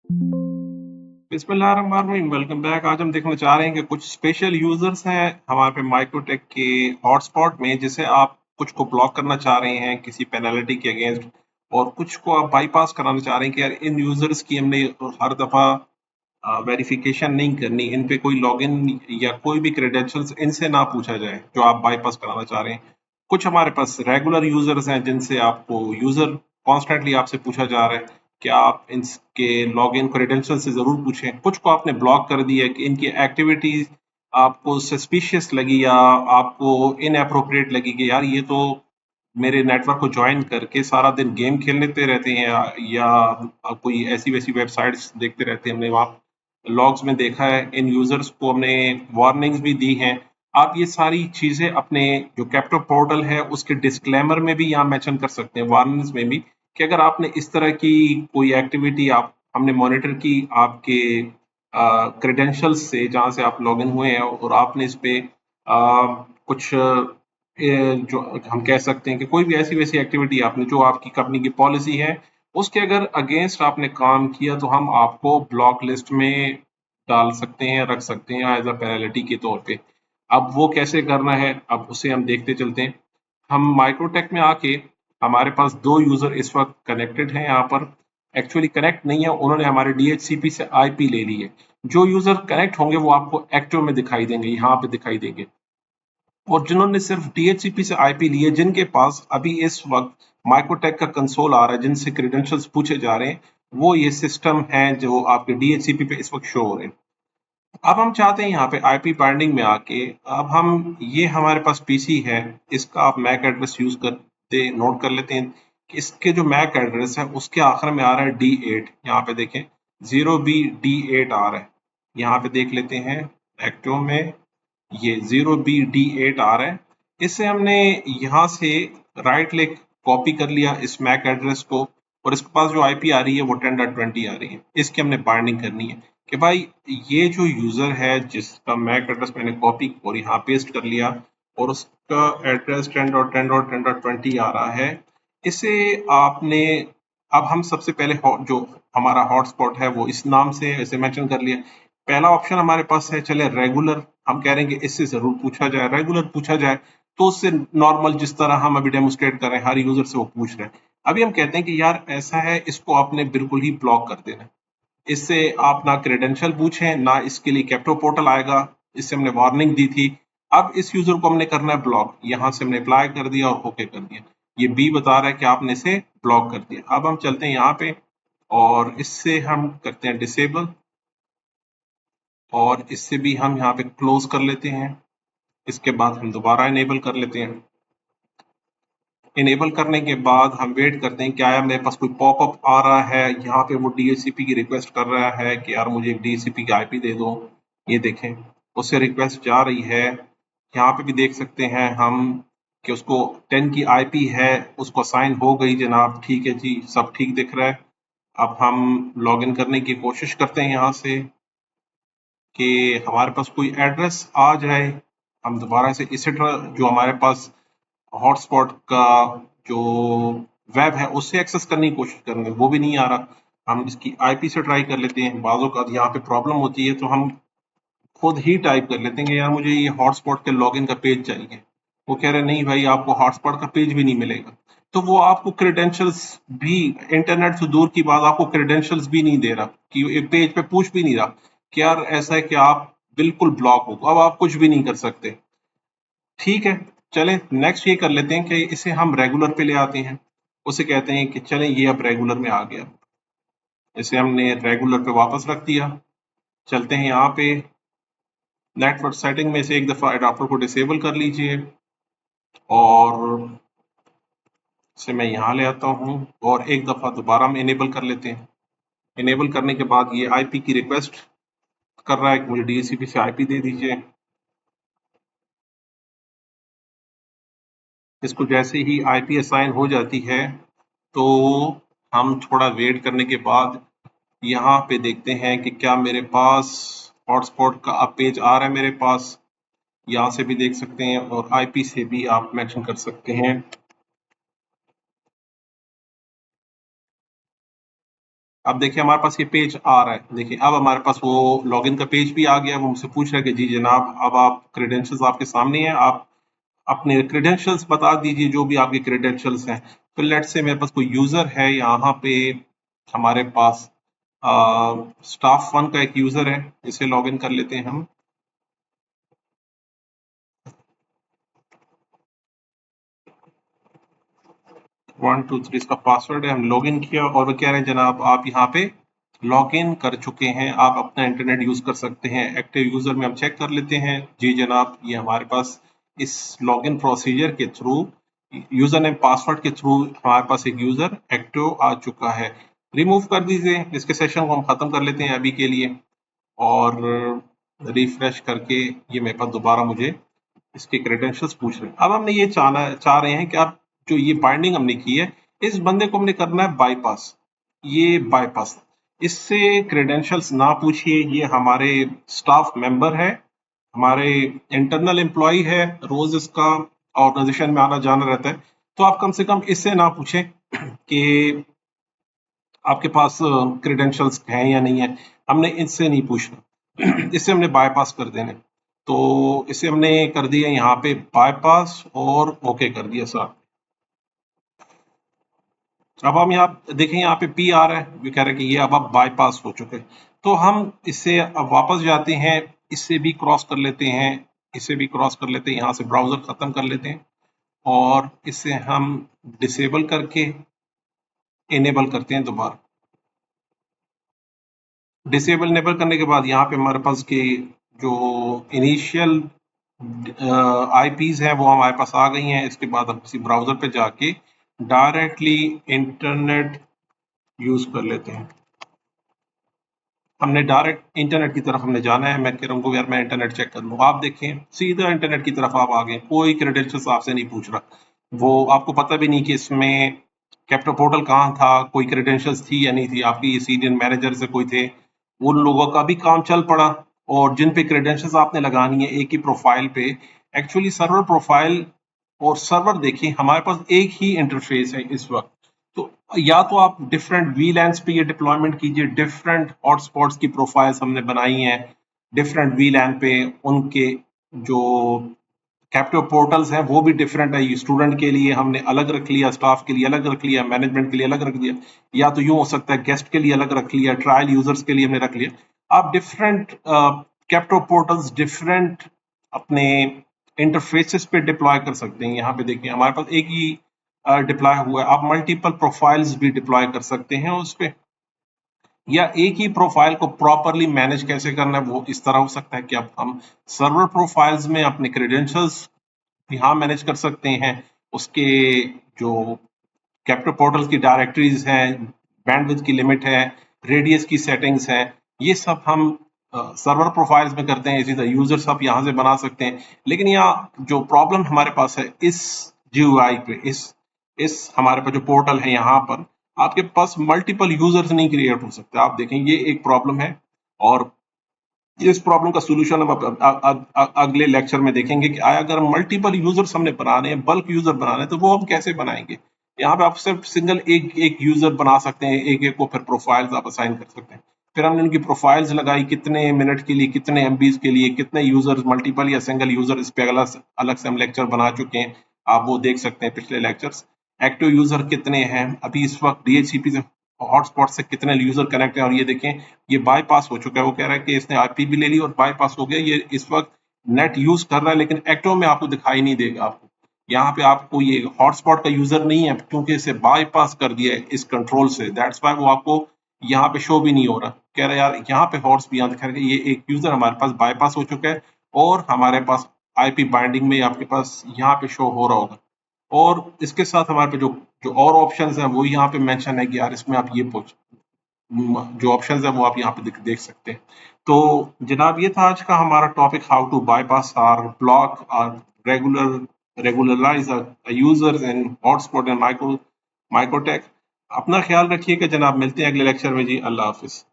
बिस्मिल्लाहिर्रहमानिर्रहीम, welcome back. आज हम देखना चाह रहे हैं कि कुछ स्पेशल यूजर्स हैं हमारे पे माइक्रोटेक के हॉटस्पॉट में, जिसे आप कुछ को ब्लॉक करना चाह रहे हैं किसी पेनल्टी के अगेंस्ट, और कुछ को आप बाईपास कराना चाह रहे हैं कि यार इन यूजर्स की हमने हर दफा वेरिफिकेशन नहीं करनी, इन पे कोई लॉगिन या कोई भी क्रेडेंशियल्स इनसे ना पूछा जाए जो आप बाईपास कराना चाह रहे हैं। कुछ हमारे पास रेगुलर यूजर्स हैं जिनसे आपको यूजर कॉन्स्टेंटली आपसे पूछा जा रहा है कि आप इनके लॉगिन क्रेडेंशियल से जरूर पूछें। कुछ को आपने ब्लॉक कर दिया है कि इनकी एक्टिविटीज आपको सस्पिशियस लगी या आपको इनअप्रोप्रिएट लगी कि यार ये तो मेरे नेटवर्क को ज्वाइन करके सारा दिन गेम खेलते रहते हैं, या कोई ऐसी वैसी वेबसाइट्स देखते रहते हैं। हमने वहाँ लॉग्स में देखा है, इन यूजर्स को हमने वार्निंग्स भी दी हैं। आप ये सारी चीजें अपने जो कैप्टो पोर्टल है उसके डिस्क्लेमर में भी यहाँ मेंशन कर सकते हैं, वार्निंग्स में भी, कि अगर आपने इस तरह की कोई एक्टिविटी आप हमने मॉनिटर की आपके क्रेडेंशियल्स से जहाँ से आप लॉगिन हुए हैं, और आपने इस पे कुछ जो हम कह सकते हैं कि कोई भी ऐसी वैसी एक्टिविटी आपने जो आपकी कंपनी की पॉलिसी है उसके अगर अगेंस्ट आपने काम किया, तो हम आपको ब्लॉक लिस्ट में डाल सकते हैं, रख सकते हैं एज अ पेनल्टी के तौर पे। अब वो कैसे करना है, अब उसे हम देखते चलते हैं। हम माइक्रोटेक में आके हमारे पास दो यूजर इस वक्त कनेक्टेड हैं यहाँ पर। एक्चुअली कनेक्ट नहीं है, उन्होंने हमारे डीएचसीपी से आईपी ले ली है। जो यूजर कनेक्ट होंगे वो आपको एक्टिव में दिखाई देंगे, यहाँ पे दिखाई देंगे। और जिन्होंने सिर्फ डीएचसीपी से आईपी लिए, जिनके पास अभी इस वक्त माइक्रोटेक का कंसोल आ रहा है, जिनसे क्रेडेंशियल्स पूछे जा रहे हैं, वो ये सिस्टम है जो आपके डीएचसीपी पे इस वक्त शो हो रहे हैं। अब हम चाहते हैं यहाँ पे आईपी बाइंडिंग में आके, अब हम ये हमारे पास पीसी है, इसका आप मैक एड्रेस यूज करते नोट कर लेते हैं कि इसके जो मैक एड्रेस है उसके आखिर में आ रहा है D8। यहाँ पे देखें 0B D8 आ रहा है। यहाँ पे देख लेते हैं एक्टिव में, ये 0B D8 आ रहा है। इसे हमने यहाँ से राइट क्लिक कॉपी कर लिया इस मैक एड्रेस को, और इसके पास जो आईपी आ रही है वो 10.20 आ रही है। इसकी हमने बाइंडिंग करनी है कि भाई ये जो यूजर है जिसका मैक एड्रेस मैंने कॉपी और यहाँ पेस्ट कर लिया, और उसका एड्रेस 10.10.10.20 आ रहा है, इसे आपने, अब हम सबसे पहले जो हमारा हॉटस्पॉट है वो इस नाम से ऐसे मेंशन कर लिया। पहला ऑप्शन हमारे पास है चले रेगुलर, हम कह रहे हैं कि इससे जरूर पूछा जाए, रेगुलर पूछा जाए तो उससे नॉर्मल जिस तरह हम अभी डेमोस्ट्रेट कर रहे हैं हर यूजर से वो पूछ रहे हैं। अभी हम कहते हैं कि यार ऐसा है, इसको आपने बिल्कुल ही ब्लॉक कर देना। इससे आप ना क्रेडेंशियल पूछें, ना इसके लिए कैप्टो पोर्टल आएगा। इससे हमने वार्निंग दी थी। अब इस यूजर को हमने करना है ब्लॉक, यहां से हमने अप्लाई कर दिया और ओके कर दिया। ये बी बता रहा है कि आपने इसे ब्लॉक कर दिया। अब हम चलते हैं यहाँ पे और इससे हम करते हैं डिसेबल, और इससे भी हम यहाँ पे क्लोज कर लेते हैं। इसके बाद हम दोबारा इनेबल कर लेते हैं। इनेबल करने के बाद हम वेट करते हैं क्या है, मेरे पास कोई पॉपअप आ रहा है। यहाँ पे वो डीएचसीपी की रिक्वेस्ट कर रहा है कि यार मुझे डीएचसीपी की आईपी दे दो। ये देखें, उससे रिक्वेस्ट जा रही है। यहाँ पे भी देख सकते हैं हम कि उसको 10 की आईपी है, उसको साइन हो गई जनाब। ठीक है जी, सब ठीक दिख रहा है। अब हम लॉगिन करने की कोशिश करते हैं यहाँ से कि हमारे पास कोई एड्रेस आ जाए। हम दोबारा से इसी तरह जो हमारे पास हॉटस्पॉट का जो वेब है उससे एक्सेस करने की कोशिश करेंगे, वो भी नहीं आ रहा। हम इसकी आईपी से ट्राई कर लेते हैं। बाज़ों का यहाँ पे प्रॉब्लम होती है तो हम खुद ही टाइप कर लेते हैं कि यार मुझे ये हॉटस्पॉट के लॉगिन का पेज चाहिए। वो कह रहे हैं नहीं भाई, आपको हॉटस्पॉट का पेज भी नहीं मिलेगा। तो वो आपको क्रेडेंशियल्स भी, इंटरनेट से दूर की बात, आपको क्रेडेंशियल्स भी नहीं दे रहा कि ये पेज पे पूछ भी नहीं रहा कि यार ऐसा है कि आप बिल्कुल ब्लॉक हो, अब आप कुछ भी नहीं कर सकते। ठीक है, चलें नेक्स्ट ये कर लेते हैं कि इसे हम रेगुलर पे ले आते हैं। उसे कहते हैं कि चलें ये अब रेगुलर में आ गया। इसे हमने रेगुलर पे वापस रख दिया। चलते हैं यहाँ पे नेटवर्क सेटिंग में से एक दफ़ा एडाप्टर को डिसेबल कर लीजिए, और इसे मैं यहाँ ले आता हूँ और एक दफ़ा दोबारा हम इनेबल कर लेते हैं। इनेबल करने के बाद ये आईपी की रिक्वेस्ट कर रहा है कि मुझे डीएचसीपी से आईपी दे दीजिए। इसको जैसे ही आईपी असाइन हो जाती है तो हम थोड़ा वेट करने के बाद यहाँ पे देखते हैं कि क्या मेरे पास हॉटस्पॉट का अब पेज आ रहा है मेरे पास। यहाँ से भी देख सकते हैं और आईपी से भी आप मेंशन कर सकते हैं। अब देखिए हमारे पास ये पेज आ रहा है, देखिए अब हमारे पास वो लॉगिन का पेज भी आ गया। वो मुझसे पूछ रहा है कि जी जनाब अब आप क्रेडेंशियल्स आपके सामने हैं, आप अपने क्रेडेंशियल्स बता दीजिए जो भी आपके क्रेडेंशियल्स हैं। तो लेट्स से मेरे पास कोई यूजर है यहाँ पे, हमारे पास स्टाफ वन का एक यूजर है, इसे लॉगिन कर लेते हैं हम। 123 इसका पासवर्ड है, हम लॉगिन किया और वो कह रहे हैं जनाब आप यहाँ पे लॉगिन कर चुके हैं, आप अपना इंटरनेट यूज कर सकते हैं। एक्टिव यूजर में हम चेक कर लेते हैं। जी जनाब, ये हमारे पास इस लॉगिन प्रोसीजर के थ्रू, यूजर नेम पासवर्ड के थ्रू हमारे पास एक यूजर एक्टिव आ चुका है। रिमूव कर दीजिए, इसके सेशन को हम खत्म कर लेते हैं अभी के लिए, और रिफ्रेश करके ये मेरे पास दोबारा मुझे इसके क्रेडेंशियल्स पूछ रहे हैं। अब हमने ये चाह रहे हैं कि आप जो ये बाइंडिंग हमने की है, इस बंदे को हमने करना है बाईपास। ये बाईपास, इससे क्रेडेंशियल्स ना पूछिए, ये हमारे स्टाफ मेंबर है, हमारे इंटरनल एम्प्लॉय है, रोज इसका ऑर्गेनाइजेशन में आना जाना रहता है। तो आप कम से कम इससे ना पूछें कि आपके पास क्रेडेंशियल्स हैं या नहीं है, हमने इससे नहीं पूछना। इससे हमने बाईपास कर देने, तो इसे हमने कर दिया यहाँ पे बाईपास और ओके कर दिया सर। अब हम यहाँ देखें, यहाँ पे पी आ रहा है, ये कह रहा है कि ये अब आप बाईपास हो चुके। तो हम इससे अब वापस जाते हैं, इससे भी क्रॉस कर लेते हैं, इसे भी क्रॉस कर लेते हैं, यहाँ से ब्राउजर खत्म कर लेते हैं और इसे हम डिसेबल करके इनेबल करते हैं दोबारा। डिसेबल इनेबल करने के बाद यहाँ पे हमारे पास की जो इनिशियल आईपीज हैं वो हमारे पास आ गई हैं। इसके बाद हम किसी ब्राउजर पे जाके डायरेक्टली इंटरनेट यूज कर लेते हैं। हमने डायरेक्ट इंटरनेट की तरफ हमने जाना है। मैं कह रहा हूँ यार मैं इंटरनेट चेक कर लूँ, आप देखें सीधा इंटरनेट की तरफ आप आ गए, कोई क्रेडेंशियल्स आपसे नहीं पूछ रहा। वो आपको पता भी नहीं कि इसमें कैप्टो पोर्टल कहाँ था, कोई क्रेडेंशियल्स थी या नहीं थी, आपकी ये सीनियर मैनेजर से कोई थे, उन लोगों का भी काम चल पड़ा। और जिन पे क्रेडेंशियल्स आपने लगानी है एक ही प्रोफाइल पे, एक्चुअली सर्वर प्रोफाइल और सर्वर देखिए हमारे पास एक ही इंटरफेस है इस वक्त। तो या तो आप डिफरेंट वीलैंस पे ये डिप्लॉयमेंट कीजिए, डिफरेंट हॉटस्पॉट्स की प्रोफाइल्स हमने बनाई हैं डिफरेंट वीलैन पे, उनके जो कैप्टिव पोर्टल्स हैं वो भी डिफरेंट है। स्टूडेंट के लिए हमने अलग रख लिया, स्टाफ के लिए अलग रख लिया, मैनेजमेंट के लिए अलग रख लिया, या तो यूं हो सकता है गेस्ट के लिए अलग रख लिया, ट्रायल यूजर्स के लिए हमने रख लिया। आप डिफरेंट कैप्टिव पोर्टल्स डिफरेंट अपने इंटरफेसेस पे डिप्लॉय कर सकते हैं। यहाँ पे देखिए हमारे पास एक ही डिप्लॉय हुआ है, आप मल्टीपल प्रोफाइल्स भी डिप्लॉय कर सकते हैं उस पे, या एक ही प्रोफाइल को प्रॉपरली मैनेज कैसे करना है वो इस तरह हो सकता है कि अब हम सर्वर प्रोफाइल्स में अपने क्रेडेंशियल्स यहाँ मैनेज कर सकते हैं, उसके जो कैप्टो पोर्टल्स की डायरेक्टरीज हैं, बैंडविड्थ की लिमिट है, रेडियस की सेटिंग्स हैं, ये सब हम सर्वर प्रोफाइल्स में करते हैं। इसी तरह यूजर्स आप यहाँ से बना सकते हैं। लेकिन यहाँ जो प्रॉब्लम हमारे पास है इस जीयूआई पे, इस हमारे पास जो पोर्टल है यहाँ पर आपके पास मल्टीपल यूजर्स नहीं क्रिएट हो सकते। आप देखें ये एक प्रॉब्लम है, और इस प्रॉब्लम का सोल्यूशन हम अगले लेक्चर में देखेंगे कि अगर मल्टीपल यूजर्स हमने बनाने हैं, बल्क यूजर बनाने हैं, तो वो हम कैसे बनाएंगे। यहाँ पे आप सिर्फ सिंगल एक एक यूजर बना सकते हैं, एक एक को फिर प्रोफाइल्स आप असाइन कर सकते हैं। फिर हमने उनकी प्रोफाइल्स लगाई, कितने मिनट के लिए, कितने एमबीज के लिए, कितने यूजर्स, मल्टीपल या सिंगल यूजर, इस पे अलग अलग से हम लेक्चर बना चुके हैं, आप वो देख सकते हैं पिछले लेक्चर्स। एक्टिव यूजर कितने हैं अभी इस वक्त, डीएचसीपी से हॉटस्पॉट से कितने यूजर कनेक्ट है, और ये देखें ये बाईपास हो चुका है। वो कह रहा है कि इसने आईपी भी ले ली और बाईपास हो गया, ये इस वक्त नेट यूज कर रहा है, लेकिन एक्टिव में आपको दिखाई नहीं देगा। आपको यहाँ पे आपको ये हॉटस्पॉट का यूजर नहीं है क्योंकि इसे बाईपास कर दिया है इस कंट्रोल से, दैट्स वाई वो आपको यहाँ पे शो भी नहीं हो रहा। कह रहा है यार यहाँ पे हॉट्स भी यहाँ दिखा रहा है, ये एक यूजर हमारे पास बाईपास हो चुका है, और हमारे पास आईपी बाइंडिंग में आपके पास यहाँ पे शो हो रहा होगा। और इसके साथ हमारे पे जो जो और ऑप्शंस हैं वो यहाँ पे मेंशन है कि यार इसमें आप ये पूछ, जो ऑप्शंस है वो आप यहाँ पे देख सकते हैं। तो जनाब ये था आज का हमारा topic, how to bypass or block or regularise users in hotspot and MikroTik. अपना ख्याल रखिएगा जनाब, मिलते हैं अगले लेक्चर में जी, अल्लाह हाफिज।